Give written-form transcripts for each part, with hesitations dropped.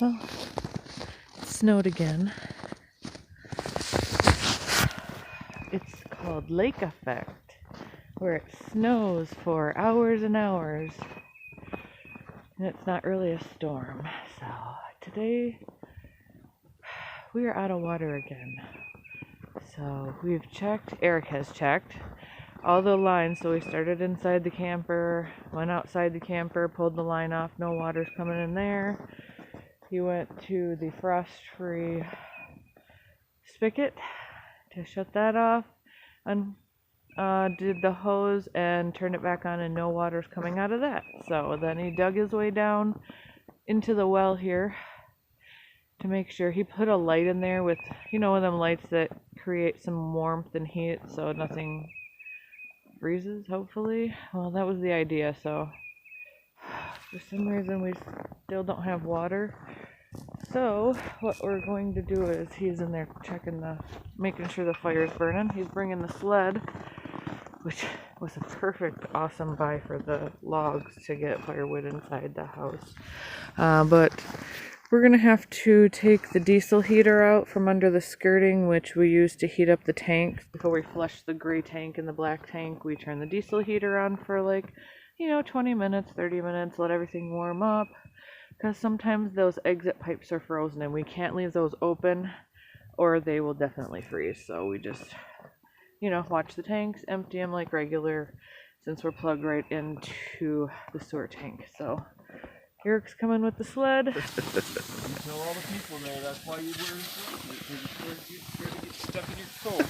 Well, it snowed again. It's called lake effect, where it snows for hours and hours. And it's not really a storm. So today we are out of water again. So we've checked, Eric has checked all the lines. So we started inside the camper, went outside the camper, pulled the line off, no water's coming in there. He went to the frost-free spigot to shut that off, and did the hose and turned it back on, and no water's coming out of that. So then he dug his way down into the well here to make sure. He put a light in there with, you know, one of them lights that create some warmth and heat so nothing freezes, hopefully. Well, that was the idea. So for some reason we still don't have water. So what we're going to do is, he's in there checking making sure the fire's burning. He's bringing the sled, which was a perfect, awesome buy for the logs to get firewood inside the house. But we're going to have to take the diesel heater out from under the skirting, which we use to heat up the tank. Before we flush the gray tank and the black tank, we turn the diesel heater on for 20 minutes, 30 minutes, let everything warm up. Because sometimes those exit pipes are frozen and we can't leave those open or they will definitely freeze. So we just, watch the tanks, empty them like regular, since we're plugged right into the sewer tank. So Eric's coming with the sled. You tell all the people there, that's why you wear stuck in your coat.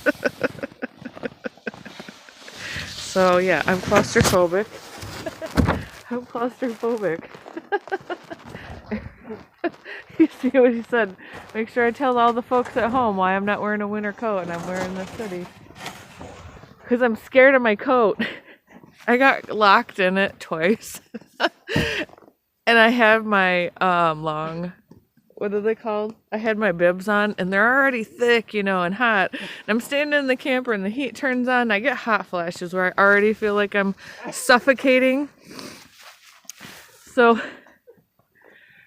So yeah, I'm claustrophobic. I'm claustrophobic. You see what he said? Make sure I tell all the folks at home why I'm not wearing a winter coat and I'm wearing this hoodie. Because I'm scared of my coat. I got locked in it twice. And I have my long, what are they called? I had my bibs on and they're already thick, and hot. And I'm standing in the camper and the heat turns on and I get hot flashes where I already feel like I'm suffocating. So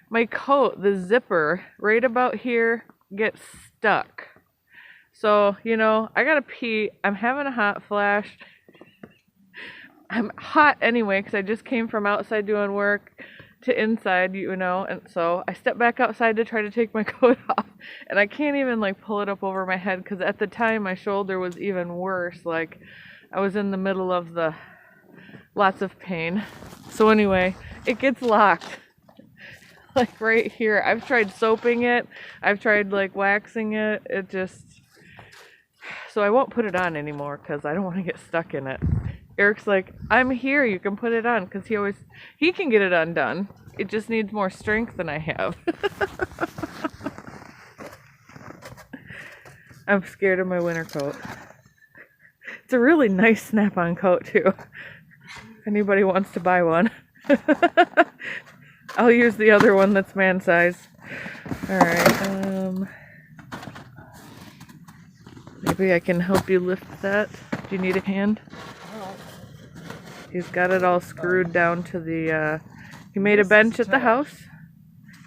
my coat, the zipper right about here gets stuck. So, I gotta pee. I'm having a hot flash. I'm hot anyway because I just came from outside doing work to inside, and so I stepped back outside to try to take my coat off, and I can't even pull it up over my head because at the time my shoulder was even worse. I was in the middle of lots of pain. So anyway, it gets locked. Right here. I've tried soaping it. I've tried waxing it. It just... So I won't put it on anymore because I don't want to get stuck in it. Eric's like, I'm here, you can put it on, because he can get it undone. It just needs more strength than I have. I'm scared of my winter coat. It's a really nice snap-on coat too. If anybody wants to buy one. I'll use the other one that's man size. Alright, maybe I can help you lift that. Do you need a hand? He's got it all screwed down to the, he made a bench at the house.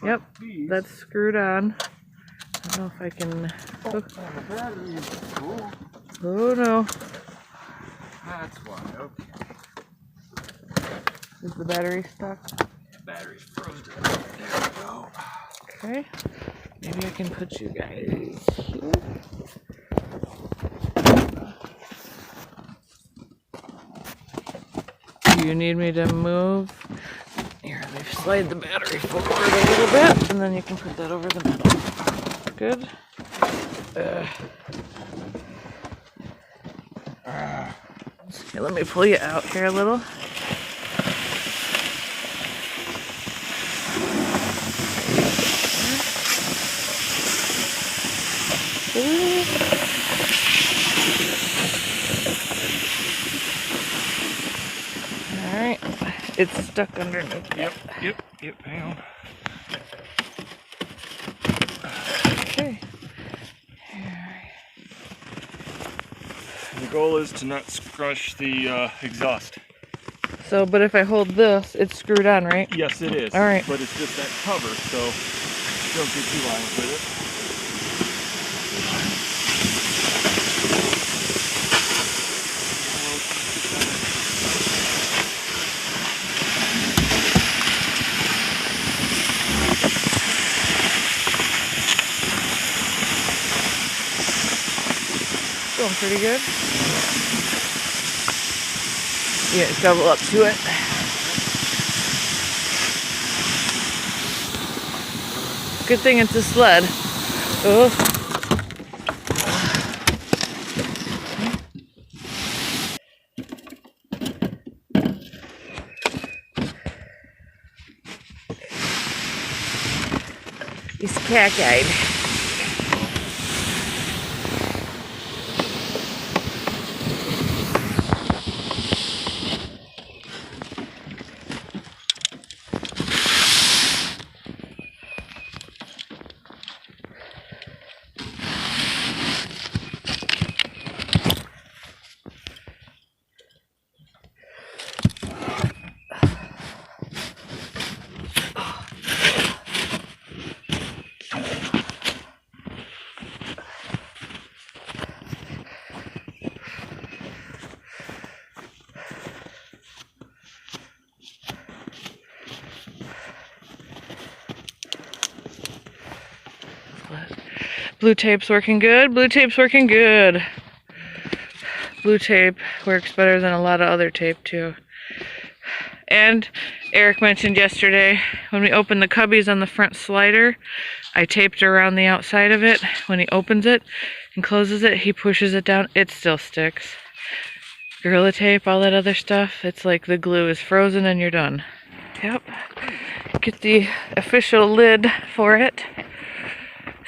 Yep, that's screwed on. I don't know if I can... Oh no. That's why, okay. Is the battery stuck? The battery's frozen. There we go. Okay. Maybe I can put you guys here. Do you need me to move? Here, let me slide the battery forward a little bit, and then you can put that over the middle. Good? Okay, let me pull you out here a little. Alright, it's stuck underneath. Yep, hang on. Okay. The goal is to not scrunch the exhaust. So, but if I hold this, it's screwed on, right? Yes, it is. All right. But it's just that cover, so Don't get too violent with it. Going pretty good. Yeah, double up to it. Good thing it's a sled. Oh. He's cockeyed. Blue tape's working good. Blue tape's working good. Blue tape works better than a lot of other tape too. And Eric mentioned yesterday when we opened the cubbies on the front slider, I taped around the outside of it. When he opens it and closes it, he pushes it down. It still sticks. Gorilla tape, all that other stuff, it's like the glue is frozen and you're done. Yep. Get the official lid for it.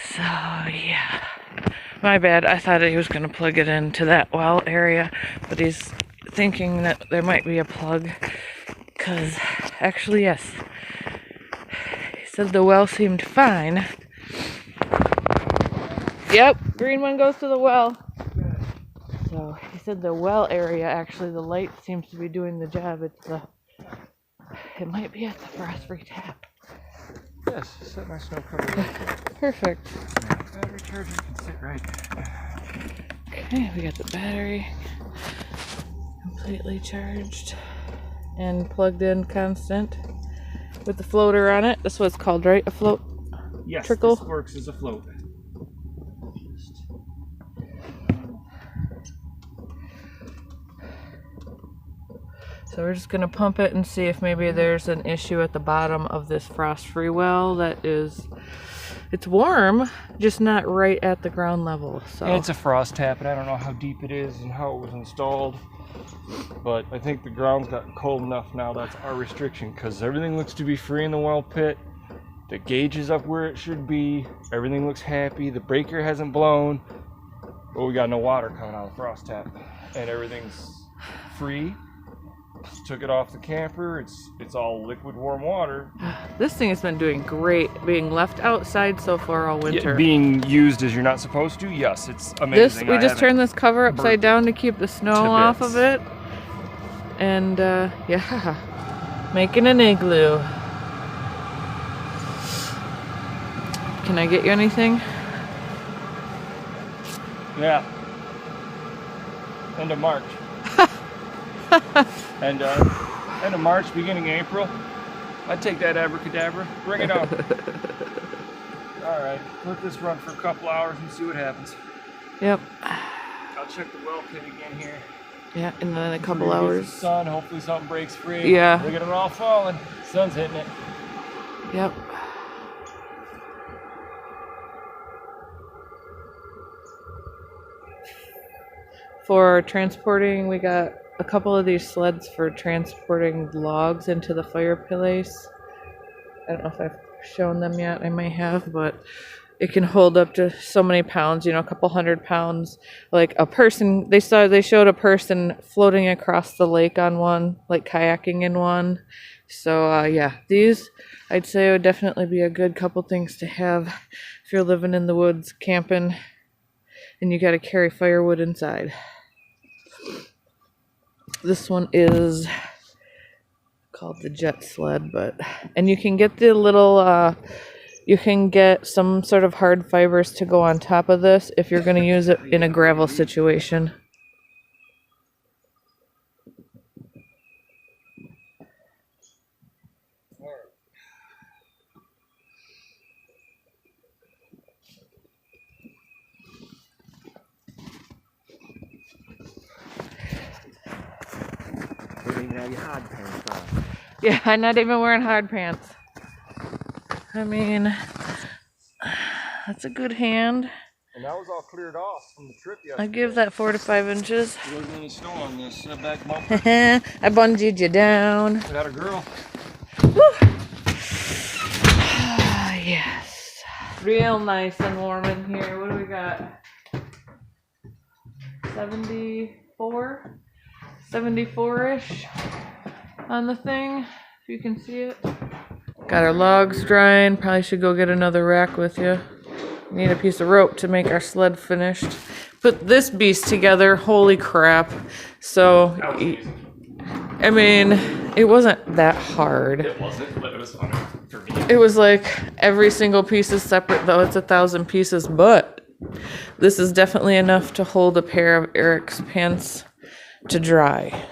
So, yeah. My bad. I thought he was going to plug it into that well area, but he's thinking that there might be a plug. Because, actually, yes. He said the well seemed fine. Yep, green one goes to the well. So, he said the well area, actually, the light seems to be doing the job. It might be at the frost-free tap. Yes, set my snow cover right there. Perfect. Battery charger can sit right there. Okay, we got the battery completely charged and plugged in constant with the floater on it. That's what it's called, right? A float? Yes, trickle? This works as a float. So we're just going to pump it and see if maybe there's an issue at the bottom of this frost-free well that is, it's warm, just not right at the ground level. So And it's a frost tap, and I don't know how deep it is and how it was installed, but I think the ground's gotten cold enough now. That's our restriction, because everything looks to be free in the well pit. The gauge is up where it should be. Everything looks happy. The breaker hasn't blown, but we got no water coming out of the frost tap, and everything's free. Just took it off the camper. It's all liquid warm water. this thing has been doing great, being left outside so far all winter. Yeah, being used as you're not supposed to. Yes, it's amazing. We just turned this cover upside down to keep the snow off of it. And yeah, making an igloo. Can I get you anything? Yeah. End of March. And end of March, beginning of April. I'd take that abracadabra. Bring it on. Alright, let this run for a couple hours and see what happens. Yep. I'll check the well pit again here. Yeah, and then in a couple hours. The sun, hopefully something breaks free. Yeah. Look at it all falling. Sun's hitting it. Yep. For transporting, we got a couple of these sleds for transporting logs into the fireplace. I don't know if I've shown them yet. I may have, but it can hold up to so many pounds, you know, a couple 100 pounds. Like a person, they showed a person floating across the lake on one, like kayaking in one. So yeah, these I'd say would definitely be a good couple things to have if you're living in the woods, camping, and you got to carry firewood inside. This one is called the jet sled, and you can get the little, You can get some sort of hard fibers to go on top of this if you're going to use it in a gravel situation. Yeah, I'm not even wearing hard pants. I mean, that's a good hand. And that was all cleared off from the trip yesterday. I give that 4 to 5 inches. There wasn't any snow on this back bumper. I bungeed you down. I got a girl. Yes. Real nice and warm in here. What do we got? 74? 74-ish on the thing, if you can see it. Got our logs drying. Probably should go get another rack with you. Need a piece of rope to make our sled finished. Put this beast together. Holy crap. So, I mean, it wasn't that hard. It wasn't, but it was fun for me. It was like every single piece is separate, though it's 1,000 pieces, but this is definitely enough to hold a pair of Eric's pants to dry.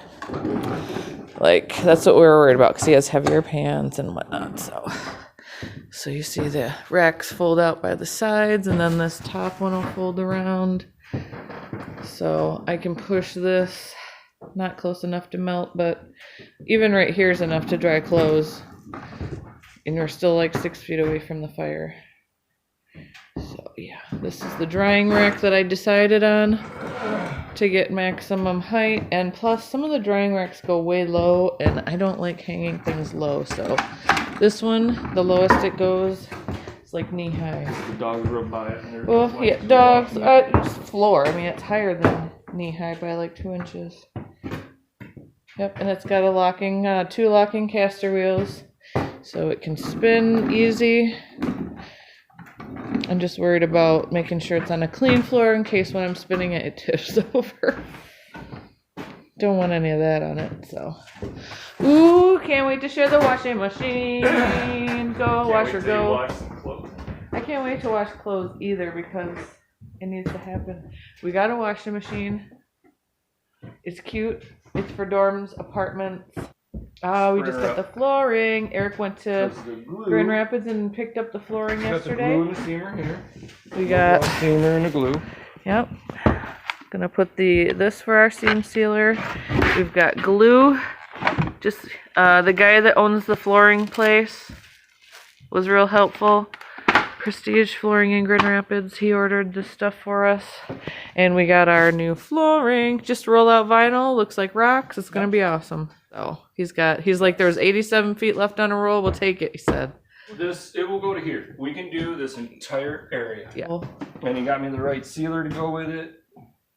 Like, that's what we were worried about, because he has heavier pants and whatnot. So you see the racks fold out by the sides, and then this top one will fold around. So I can push this, not close enough to melt, but even right here is enough to dry clothes. And we're still like 6 feet away from the fire. So yeah, this is the drying rack that I decided on to get maximum height, and plus some of the drying racks go way low and I don't like hanging things low, so this one, the lowest it goes, is like knee high. The dogs rub by it. And well, yeah, dogs, it's floor. I mean, it's higher than knee high by like 2 inches. Yep, and it's got a locking, 2 locking caster wheels, so it can spin easy. I'm just worried about making sure it's on a clean floor in case when I'm spinning it, it tips over. Don't want any of that on it, so. Ooh, can't wait to share the washing machine. Go, washer, go. I can't wait to wash clothes either because it needs to happen. We got a washing machine. It's cute. It's for dorms, apartments. We just got the flooring. Eric went to Grand Rapids and picked up the flooring yesterday. Got the glue and the steamer here. We got the steamer and the glue. Yep. Gonna put this for our seam sealer. We've got glue. Just the guy that owns the flooring place was real helpful. Prestige Flooring in Grand Rapids. He ordered this stuff for us. And we got our new flooring. Just roll out vinyl. Looks like rocks. It's gonna be awesome. So he's like, there's 87 feet left on a roll. We'll take it, he said. It will go to here. We can do this entire area. Yeah. And he got me the right sealer to go with it.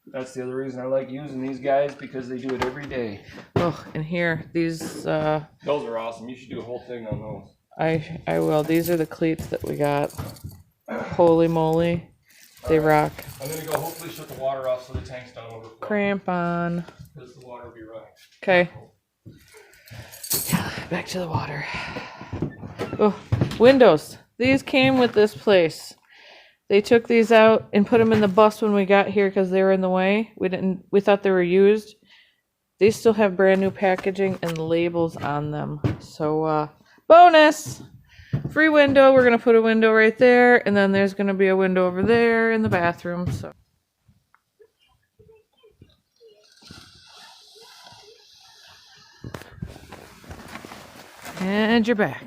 That's the other reason I like using these guys, because they do it every day. Oh, and here, these, those are awesome. You should do a whole thing on those. I will. These are the cleats that we got. Holy moly. They rock. I'm going to go hopefully shut the water off so the tanks don't overflow. Cramp on. Because the water will be running. Okay. Back to the water. Oh, windows. These came with this place. They took these out and put them in the bus when we got here because they were in the way. We thought they were used. They still have brand new packaging and labels on them. So, bonus! Free window. We're going to put a window right there, and then there's going to be a window over there in the bathroom. So. And you're back.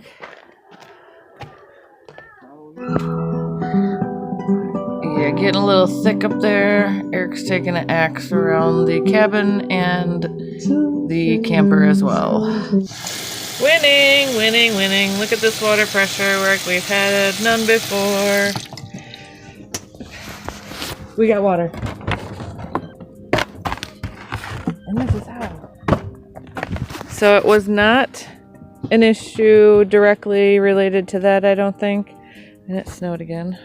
Yeah, getting a little thick up there. Eric's taking an axe around the cabin and the camper as well. Winning, winning, winning. Look at this water pressure work. We've had none before. We got water. And this is how. So it was not an issue directly related to that, I don't think. And it snowed again.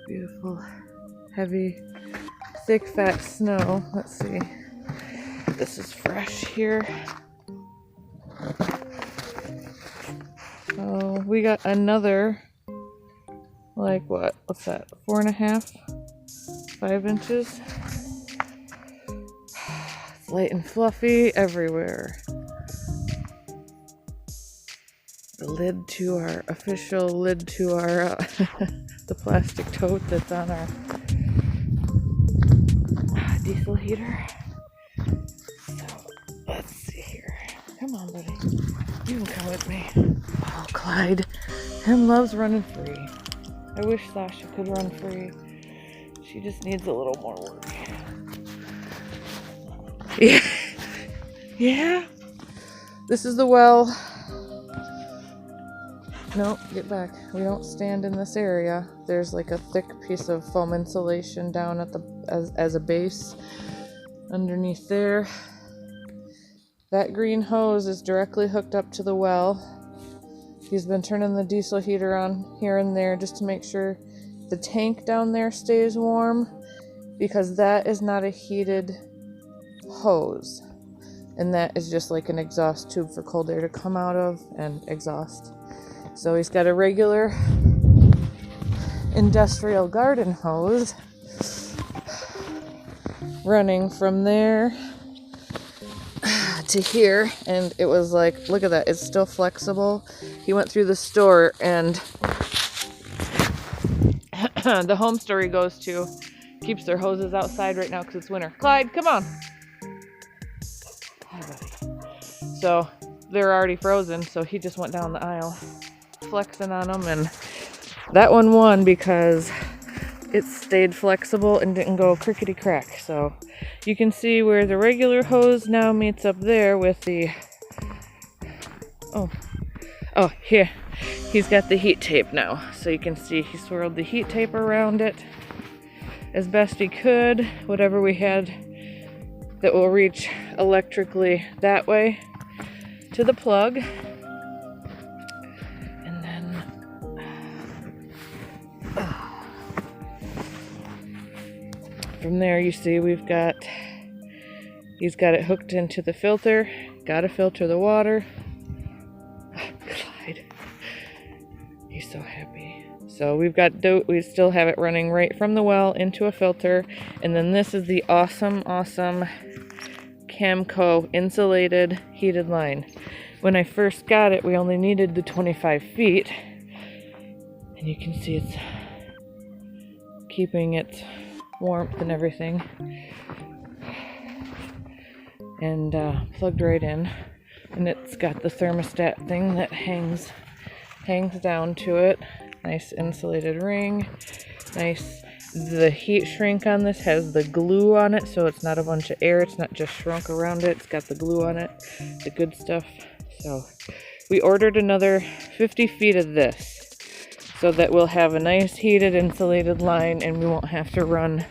Beautiful, heavy, thick, fat snow. Let's see. This is fresh here. So we got another, like what? What's that? 4.5, 5 inches. It's light and fluffy everywhere. The lid to our official lid to our the plastic tote that's on our diesel heater. So let's see here. Come on, buddy. You can come with me. Oh, Clyde. Him loves running free. I wish Sasha could run free. She just needs a little more work. Yeah. Yeah. This is the well. No, get back. We don't stand in this area. There's like a thick piece of foam insulation down at the as a base underneath there. That green hose is directly hooked up to the well. He's been turning the diesel heater on here and there just to make sure the tank down there stays warm, because that is not a heated hose. And that is just like an exhaust tube for cold air to come out of and exhaust. So he's got a regular industrial garden hose running from there to here, and it was like, look at that, it's still flexible. He went through the store, and the home store he goes to keeps their hoses outside right now because it's winter. Clyde, come on. Hi, buddy. So they're already frozen, so he just went down the aisle flexing on them, and that one won because it stayed flexible and didn't go crickety crack. So you can see where the regular hose now meets up there with the oh here he's got the heat tape now, so you can see he swirled the heat tape around it as best he could, whatever we had that will reach electrically that way to the plug. From there, you see he's got it hooked into the filter. Got to filter the water. Clyde, he's so happy. So we still have it running right from the well into a filter, and then this is the awesome Camco insulated heated line. When I first got it, we only needed the 25 feet, and you can see it's keeping its warmth and everything, and plugged right in, and it's got the thermostat thing that hangs down to it. Nice insulated ring. Nice. The heat shrink on this has the glue on it, so it's not a bunch of air, it's not just shrunk around it, it's got the glue on it, the good stuff. So we ordered another 50 feet of this, so that we'll have a nice heated insulated line, and we won't have to run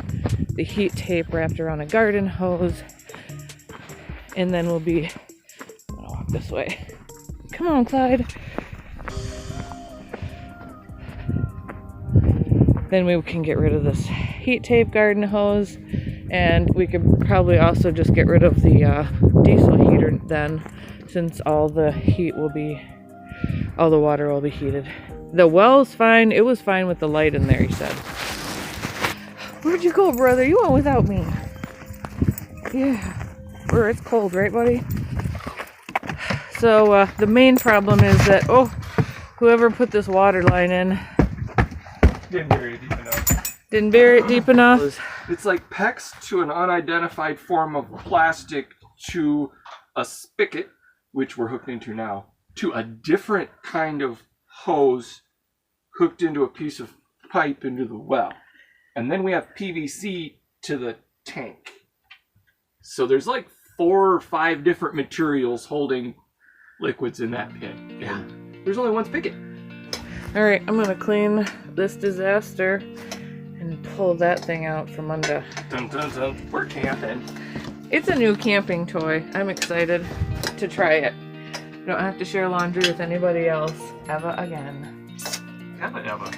the heat tape wrapped around a garden hose. And then we'll be, I'm gonna walk this way. Come on, Clyde. Then we can get rid of this heat tape garden hose, and we could probably also just get rid of the diesel heater then, since all the water will be heated. The well's fine. It was fine with the light in there, he said. Where'd you go, brother? You went without me. Yeah. Or it's cold, right, buddy? So, the main problem is that, whoever put this water line in Didn't bury it deep enough. Didn't bury it deep enough. It's like PEX to an unidentified form of plastic to a spigot, which we're hooked into now, to a different kind of hose hooked into a piece of pipe into the well. And then we have PVC to the tank. So there's like 4 or 5 different materials holding liquids in that pit. And there's only one spigot. Alright, I'm gonna clean this disaster and pull that thing out from under. Dun, dun, dun. We're camping. It's a new camping toy. I'm excited to try it. You don't have to share laundry with anybody else ever again. Ever.